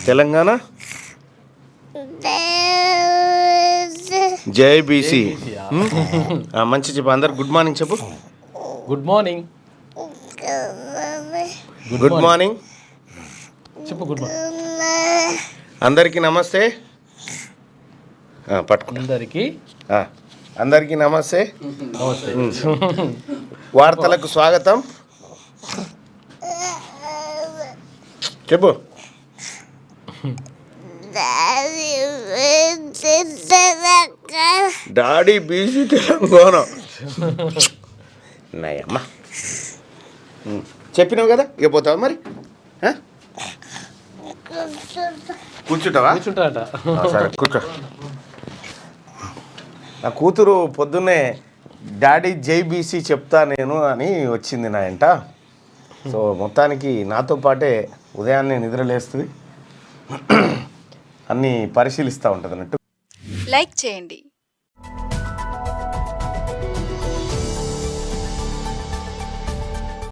Telangana JBC. మంచి చెప్పు, అందరు గుడ్ మార్నింగ్ చెప్పు. Good morning. గుడ్ మార్నింగ్ చెప్పు. Good morning. అందరికీ నమస్తే. పట్టుకో. అందరికీ నమస్తే. వార్తలకు స్వాగతం. చెప్పు. Daddy BC Telangana. నాయమ్మ చెప్పినావు కదా, ఇక పోతావా మరి? కూర్చుంటావా? కూర్చుంటాట. సరే కూర్చో. నా కూతురు పొద్దున్నే డాడీ జైబీసీ చెప్తా నేను అని వచ్చింది నా ఇంట. సో మొత్తానికి నాతో పాటే ఉదయాన్నే నిద్రలేస్తుంది, అన్నీ పరిశీలిస్తూ ఉంటుంది అన్నట్టు. లైక్ చేయండి,